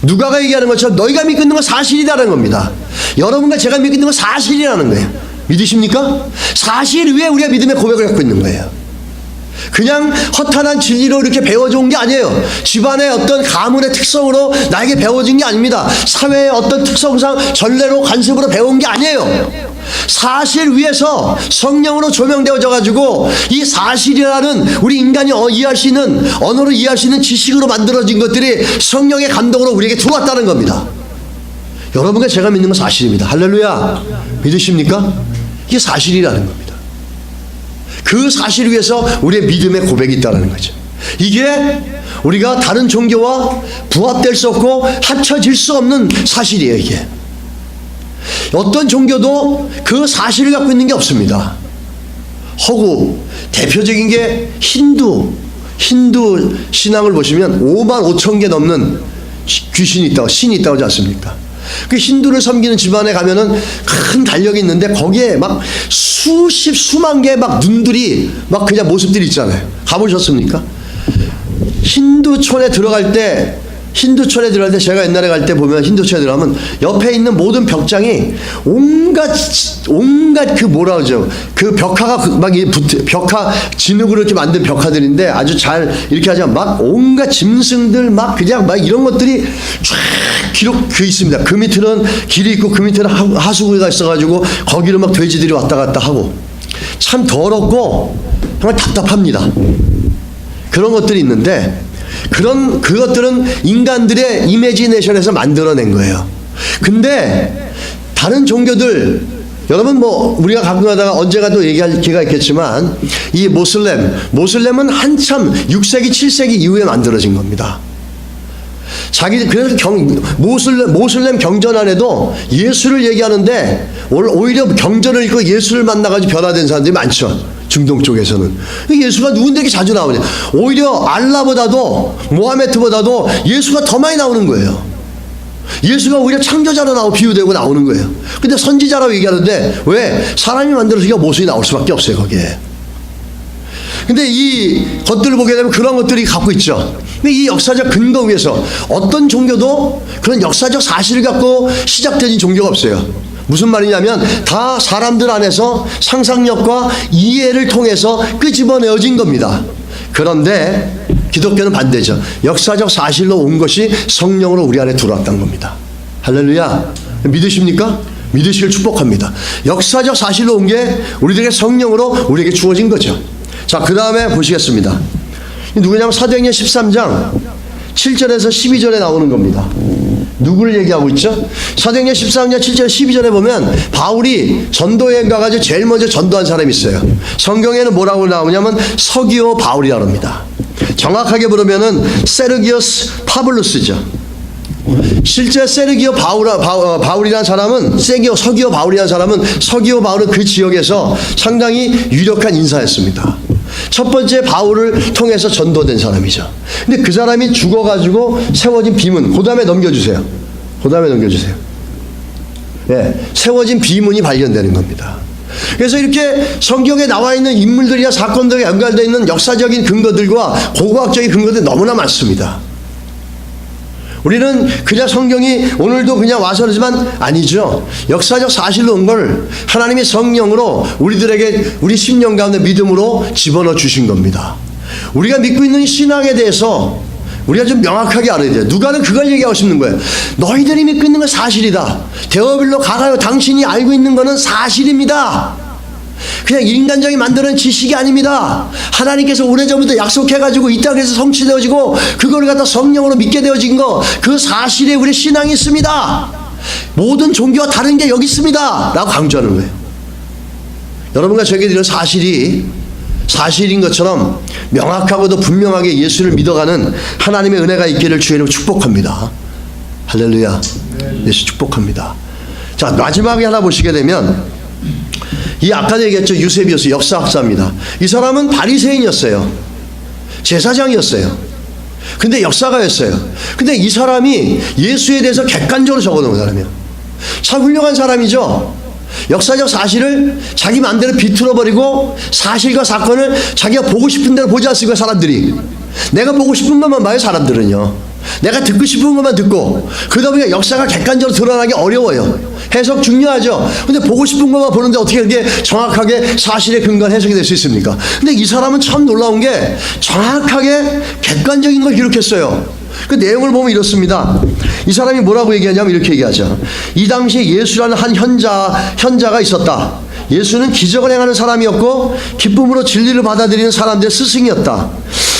누가가 얘기하는 것처럼 너희가 믿고 있는 건 사실이라는 겁니다. 여러분과 제가 믿고 있는 건 사실이라는 거예요. 믿으십니까? 사실 위에 우리가 믿음의 고백을 갖고 있는 거예요. 그냥 허탄한 진리로 이렇게 배워준 게 아니에요. 집안의 어떤 가문의 특성으로 나에게 배워진 게 아닙니다. 사회의 어떤 특성상 전례로 관습으로 배운 게 아니에요. 사실 위에서 성령으로 조명되어져 가지고 이 사실이라는 우리 인간이 이해할 수 있는, 언어로 이해할 수 있는 지식으로 만들어진 것들이 성령의 감동으로 우리에게 들어왔다는 겁니다. 여러분과 제가 믿는 건 사실입니다. 할렐루야. 믿으십니까? 이게 사실이라는 겁니다. 그 사실 위에서 우리의 믿음의 고백이 있다는 거죠. 이게 우리가 다른 종교와 부합될 수 없고 합쳐질 수 없는 사실이에요. 이게 어떤 종교도 그 사실을 갖고 있는 게 없습니다. 허구 대표적인 게 힌두 신앙을 보시면 5만 5천 개 넘는 귀신이 있다고, 신이 있다고 하지 않습니까? 그 힌두를 섬기는 집안에 가면은 큰 달력이 있는데 거기에 막 수만 개 막 눈들이 막 그냥 모습들이 있잖아요. 가보셨습니까? 힌두촌에 들어갈 때 제가 옛날에 갈 때 보면 힌두촌에 들어가면 옆에 있는 모든 벽장이 온갖 그 뭐라 그러죠? 그 벽화가 막 벽화 진흙으로 이렇게 만든 벽화들인데 아주 잘 이렇게 하자면 막 온갖 짐승들 막 그냥 막 이런 것들이 쫙 기록 있습니다. 그 밑에는 길이 있고 그 밑에는 하수구가 있어가지고 거기로 막 돼지들이 왔다 갔다 하고 참 더럽고 정말 답답합니다. 그런 것들이 있는데 그것들은 인간들의 이미지네이션에서 만들어낸 거예요. 근데 다른 종교들, 여러분 우리가 가끔 하다가 언제가 또 얘기할 기회가 있겠지만 이 모슬렘은 한참 6세기 7세기 이후에 만들어진 겁니다. 그래서 모슬렘 경전 안에도 예수를 얘기하는데 오히려 경전을 읽고 예수를 만나가지고 변화된 사람들이 많죠. 중동 쪽에서는. 예수가 누군데 이렇게 자주 나오냐. 오히려 알라보다도 모하메트보다도 예수가 더 많이 나오는 거예요. 예수가 오히려 창조자로 비유되고 나오는 거예요. 근데 선지자라고 얘기하는데 왜? 사람이 만들어서 모습이 나올 수밖에 없어요, 거기에. 근데 이 것들을 보게 되면 그런 것들이 갖고 있죠. 이 역사적 근거 위에서 어떤 종교도 그런 역사적 사실을 갖고 시작된 종교가 없어요. 무슨 말이냐면 다 사람들 안에서 상상력과 이해를 통해서 끄집어내어진 겁니다. 그런데 기독교는 반대죠. 역사적 사실로 온 것이 성령으로 우리 안에 들어왔다는 겁니다. 할렐루야. 믿으십니까? 믿으시길 축복합니다. 역사적 사실로 온 게 우리들에게 성령으로 우리에게 주어진 거죠. 자, 그 다음에 보시겠습니다. 누구냐면 사도행전 13장 7절에서 12절에 나오는 겁니다. 누구를 얘기하고 있죠? 사도행전 13장 7절 12절에 보면 바울이 전도여행 가가지고 제일 먼저 전도한 사람이 있어요. 성경에는 뭐라고 나오냐면 서기오 바울이라고 합니다. 정확하게 부르면은 세르기오스 파블루스죠. 실제 세르기오 바울이라는 사람은 서기오 바울이라는 사람은 서기오 바울은 그 지역에서 상당히 유력한 인사였습니다. 첫 번째 바울을 통해서 전도된 사람이죠. 근데 그 사람이 죽어가지고 세워진 비문, 그 다음에 넘겨주세요. 예, 세워진 비문이 발견되는 겁니다. 그래서 이렇게 성경에 나와 있는 인물들이나 사건들에 연관되어 있는 역사적인 근거들과 고고학적인 근거들이 너무나 많습니다. 우리는 그냥 성경이 오늘도 그냥 와서 그러지만 아니죠. 역사적 사실로 온 걸 하나님의 성령으로 우리들에게 우리 심령 가운데 믿음으로 집어넣어 주신 겁니다. 우리가 믿고 있는 신앙에 대해서 우리가 좀 명확하게 알아야 돼요. 누가는 그걸 얘기하고 싶는 거예요. 너희들이 믿고 있는 건 사실이다. 데오빌로 가가요. 당신이 알고 있는 거는 사실입니다. 그냥 인간적이 만드는 지식이 아닙니다. 하나님께서 오래전부터 약속해가지고 이 땅에서 성취되어지고 그걸 갖다 성령으로 믿게 되어진 거, 그 사실에 우리 신앙이 있습니다. 모든 종교와 다른 게 여기 있습니다 라고 강조하는 거예요. 여러분과 저에게 드리는 사실인 것처럼 명확하고도 분명하게 예수를 믿어가는 하나님의 은혜가 있기를 주의 이름으로 축복합니다. 할렐루야. 예수 축복합니다. 자, 마지막에 하나 보시게 되면 이 아까도 얘기했죠. 유세비우스 역사학자입니다. 이 사람은 바리새인이었어요. 제사장이었어요. 근데 역사가였어요. 근데 이 사람이 예수에 대해서 객관적으로 적어놓은 사람이에요. 참 훌륭한 사람이죠. 역사적 사실을 자기 마음대로 비틀어버리고 사실과 사건을 자기가 보고 싶은 대로 보지 않습니까? 사람들이. 내가 보고 싶은 것만 봐요. 사람들은요. 내가 듣고 싶은 것만 듣고, 그러다 보니까 역사가 객관적으로 드러나기 어려워요. 해석 중요하죠. 근데 보고 싶은 것만 보는데 어떻게 그게 정확하게 사실에 근거한 해석이 될 수 있습니까? 근데 이 사람은 참 놀라운 게 정확하게 객관적인 걸 기록했어요. 그 내용을 보면 이렇습니다. 이 사람이 뭐라고 얘기하냐면 이렇게 얘기하죠. 이 당시에 예수라는 한 현자가 있었다. 예수는 기적을 행하는 사람이었고 기쁨으로 진리를 받아들이는 사람들의 스승이었다.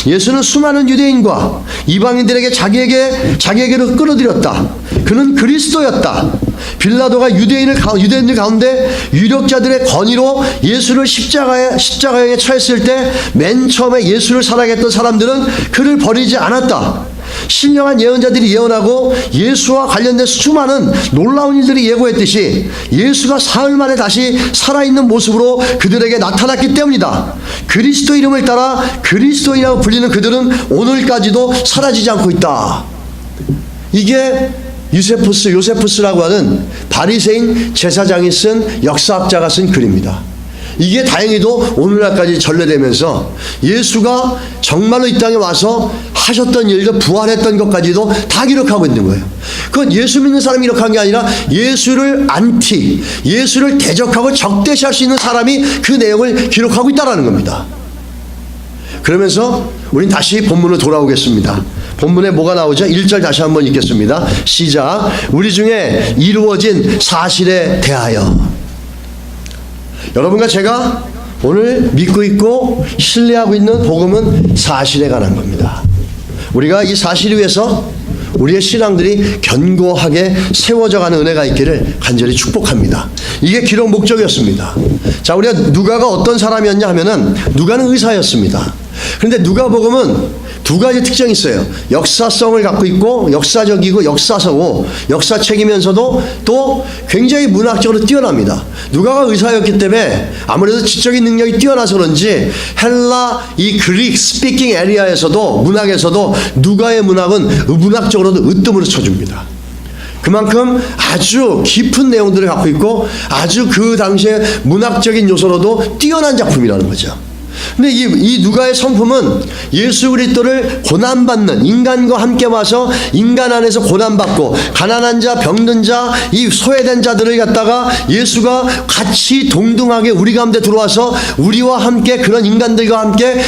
예수는 수많은 유대인과 이방인들에게 자기에게로 끌어들였다. 그는 그리스도였다. 빌라도가 유대인들 가운데 유력자들의 건의로 예수를 십자가에 처했을 때 맨 처음에 예수를 사랑했던 사람들은 그를 버리지 않았다. 신령한 예언자들이 예언하고 예수와 관련된 수많은 놀라운 일들이 예고했듯이 예수가 사흘 만에 다시 살아있는 모습으로 그들에게 나타났기 때문이다. 그리스도 이름을 따라 그리스도인이라고 불리는 그들은 오늘까지도 사라지지 않고 있다. 이게 요세푸스라고 하는 바리새인 제사장이 쓴 역사학자가 쓴 글입니다. 이게 다행히도 오늘날까지 전래되면서 예수가 정말로 이 땅에 와서 하셨던 일들, 부활했던 것까지도 다 기록하고 있는 거예요. 그건 예수 믿는 사람이 기록한 게 아니라 예수를 예수를 대적하고 적대시할 수 있는 사람이 그 내용을 기록하고 있다는 겁니다. 그러면서 우린 다시 본문으로 돌아오겠습니다. 본문에 뭐가 나오죠? 1절 다시 한번 읽겠습니다. 시작. 우리 중에 이루어진 사실에 대하여. 여러분과 제가 오늘 믿고 있고 신뢰하고 있는 복음은 사실에 관한 겁니다. 우리가 이 사실 위에서 우리의 신앙들이 견고하게 세워져가는 은혜가 있기를 간절히 축복합니다. 이게 기록 목적이었습니다. 자, 우리가 누가가 어떤 사람이었냐 하면은 누가는 의사였습니다. 그런데 누가복음은 두 가지 특징이 있어요. 역사성을 갖고 있고 역사적이고 역사서고 역사책이면서도 또 굉장히 문학적으로 뛰어납니다. 누가가 의사였기 때문에 아무래도 지적인 능력이 뛰어나서 그런지 헬라 이 그릭 스피킹 에리아에서도 문학에서도 누가의 문학은 문학적으로도 으뜸으로 쳐줍니다. 그만큼 아주 깊은 내용들을 갖고 있고 아주 그 당시에 문학적인 요소로도 뛰어난 작품이라는 거죠. 근데 이 누가의 성품은 예수 그리스도를 고난받는, 인간과 함께 와서 인간 안에서 고난받고 가난한 자, 병든 자, 이 소외된 자들을 갖다가 예수가 같이 동등하게 우리 가운데 들어와서 우리와 함께 그런 인간들과 함께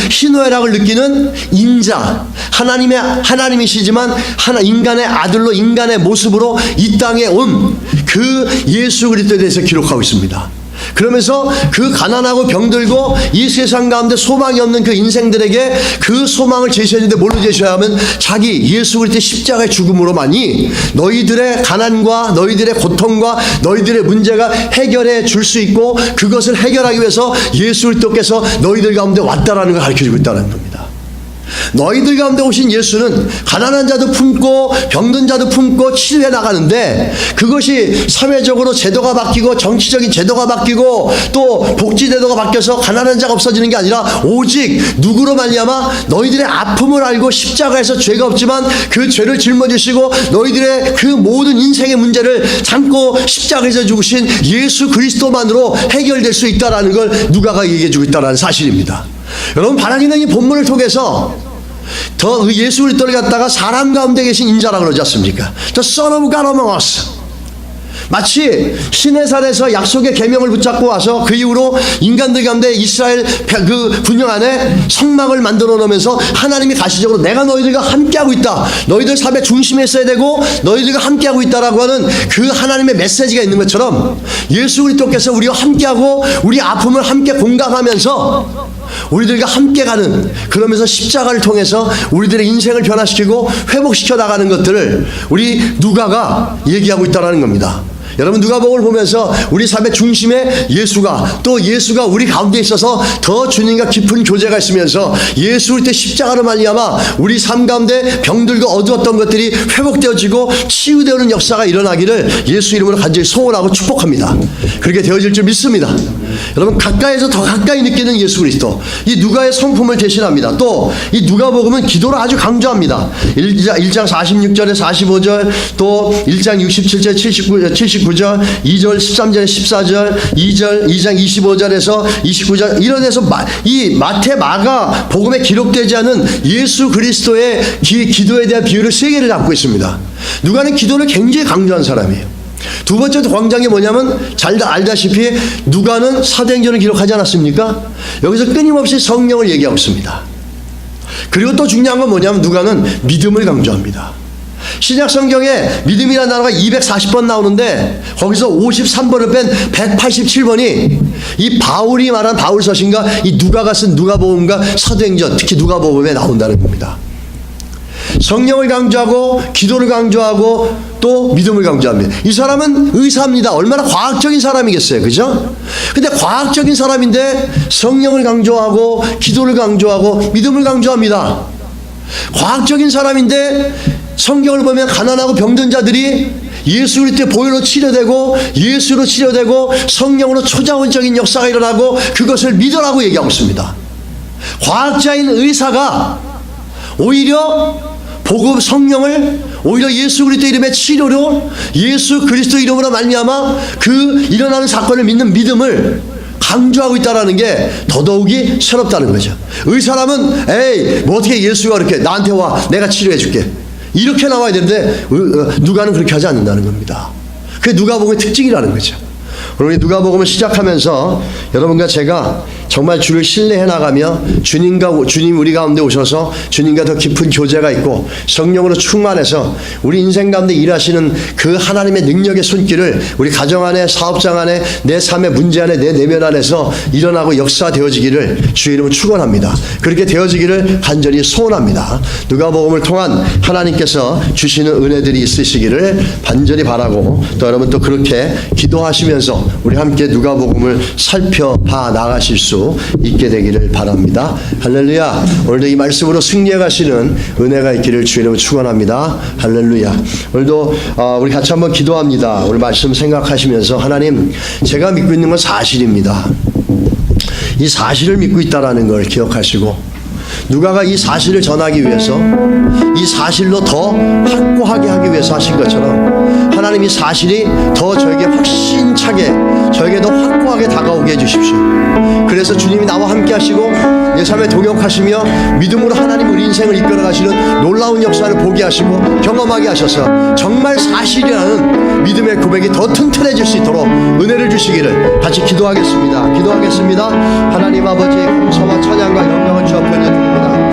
희노애락을 느끼는 인자, 하나님이시지만 인간의 아들로 인간의 모습으로 이 땅에 온 그 예수 그리스도에 대해서 기록하고 있습니다. 그러면서 그 가난하고 병들고 이 세상 가운데 소망이 없는 그 인생들에게 그 소망을 제시했는데 뭘로 제시해야 하면 자기 예수 그리스도의 십자가의 죽음으로만이 너희들의 가난과 너희들의 고통과 너희들의 문제가 해결해 줄 수 있고 그것을 해결하기 위해서 예수 그리스도께서 너희들 가운데 왔다라는 걸 가르쳐주고 있다는 겁니다. 너희들 가운데 오신 예수는 가난한 자도 품고 병든 자도 품고 치료해 나가는데, 그것이 사회적으로 제도가 바뀌고 정치적인 제도가 바뀌고 또 복지 제도가 바뀌어서 가난한 자가 없어지는 게 아니라 오직 누구로 말미암아 너희들의 아픔을 알고 십자가에서 죄가 없지만 그 죄를 짊어지시고 너희들의 그 모든 인생의 문제를 참고 십자가에서 죽으신 예수 그리스도만으로 해결될 수 있다라는 걸 누가가 얘기해 주고 있다는 사실입니다. 여러분, 바라기는 이 본문을 통해서 더 예수 그리스도를 갖다가 사람 가운데 계신 인자라 그러지 않습니까? The Son of God among us. 마치 시내산에서 약속의 계명을 붙잡고 와서 그 이후로 인간들 가운데 이스라엘 그 분영 안에 성막을 만들어 놓으면서 하나님이 가시적으로 내가 너희들과 함께하고 있다, 너희들 삶의 중심에 있어야 되고 너희들과 함께하고 있다라고 하는 그 하나님의 메시지가 있는 것처럼 예수 그리스도께서 우리와 함께하고 우리 아픔을 함께 공감하면서 우리들과 함께 가는, 그러면서 십자가를 통해서 우리들의 인생을 변화시키고 회복시켜 나가는 것들을 우리 누가가 얘기하고 있다는 겁니다. 여러분, 누가복음을 보면서 우리 삶의 중심에 예수가, 또 예수가 우리 가운데 있어서 더 주님과 깊은 교제가 있으면서 예수 그리스도의 십자가로 말미암아 우리 삶 가운데 병들고 어두웠던 것들이 회복되어지고 치유되는 역사가 일어나기를 예수 이름으로 간절히 소원하고 축복합니다. 그렇게 되어질 줄 믿습니다. 여러분, 가까이에서 더 가까이 느끼는 예수 그리스도, 이 누가의 성품을 대신합니다. 또 이 누가복음은 기도를 아주 강조합니다. 1장 46절에 45절, 또 1장 67절 79절, 2절 13절에 14절, 2장 25절에서 29절, 이런 데서 이 마태 마가 복음에 기록되지 않은 예수 그리스도의 기도에 대한 비유를 3개를 잡고 있습니다. 누가는 기도를 굉장히 강조한 사람이에요. 두 번째 광장이 뭐냐면, 잘 알다시피 누가는 사도행전을 기록하지 않았습니까? 여기서 끊임없이 성령을 얘기하고 있습니다. 그리고 또 중요한 건 뭐냐면 누가는 믿음을 강조합니다. 신약 성경에 믿음이라는 단어가 240번 나오는데 거기서 53번을 뺀 187번이 이 바울이 말한 바울서신과 이 누가가 쓴 누가복음과 사도행전, 특히 누가복음에 나온다는 겁니다. 성령을 강조하고 기도를 강조하고 또 믿음을 강조합니다. 이 사람은 의사입니다. 얼마나 과학적인 사람이겠어요, 그죠? 근데 과학적인 사람인데 성령을 강조하고 기도를 강조하고 믿음을 강조합니다. 과학적인 사람인데 성경을 보면 가난하고 병든 자들이 예수 그리스도의 보혈로 치료되고 예수로 치료되고 성령으로 초자원적인 역사가 일어나고 그것을 믿으라고 얘기하고 있습니다. 과학자인 의사가 오히려 복음 성령을 오히려 예수 그리스도 이름의 치료로 예수 그리스도 이름으로 말미암아 그 일어나는 사건을 믿는 믿음을 강조하고 있다는 게 더더욱이 새롭다는 거죠. 의사라면 에이 뭐 어떻게 예수가 그렇게 나한테 와 내가 치료해 줄게 이렇게 나와야 되는데 누가는 그렇게 하지 않는다는 겁니다. 그게 누가복음의 특징이라는 거죠. 오늘 누가복음을 시작하면서 여러분과 제가 정말 주를 신뢰해 나가며 주님 우리 가운데 오셔서 주님과 더 깊은 교제가 있고 성령으로 충만해서 우리 인생 가운데 일하시는 그 하나님의 능력의 손길을 우리 가정 안에, 사업장 안에, 내 삶의 문제 안에, 내 내면 안에서 일어나고 역사되어지기를 주의 이름으로 축원합니다. 그렇게 되어지기를 간절히 소원합니다. 누가복음을 통한 하나님께서 주시는 은혜들이 있으시기를 간절히 바라고, 또 여러분 또 그렇게 기도하시면서 우리 함께 누가복음을 살펴봐 나가실 수 있게 되기를 바랍니다. 할렐루야. 오늘도 이 말씀으로 승리해 가시는 은혜가 있기를 주의 이름으로 축원합니다. 할렐루야. 오늘도 우리 같이 한번 기도합니다. 오늘 말씀 생각하시면서 하나님, 제가 믿고 있는 건 사실입니다. 이 사실을 믿고 있다라는 걸 기억하시고 누가가 이 사실을 전하기 위해서 이 사실로 더 확고하게 하기 위해서 하신 것처럼 하나님 이 사실이 더 저에게 확신차게 저에게 더 확고하게 다가오게 해주십시오. 그래서 주님이 나와 함께 하시고 내 삶에 동역하시며 믿음으로 하나님 우리 인생을 이끌어 가시는 놀라운 역사를 보게 하시고 경험하게 하셔서 정말 사실이라는 믿음의 고백이 더 튼튼해질 수 있도록 은혜를 주시기를 같이 기도하겠습니다. 하나님 아버지, 감사와 찬양과 영광을 주 앞에 드립니다.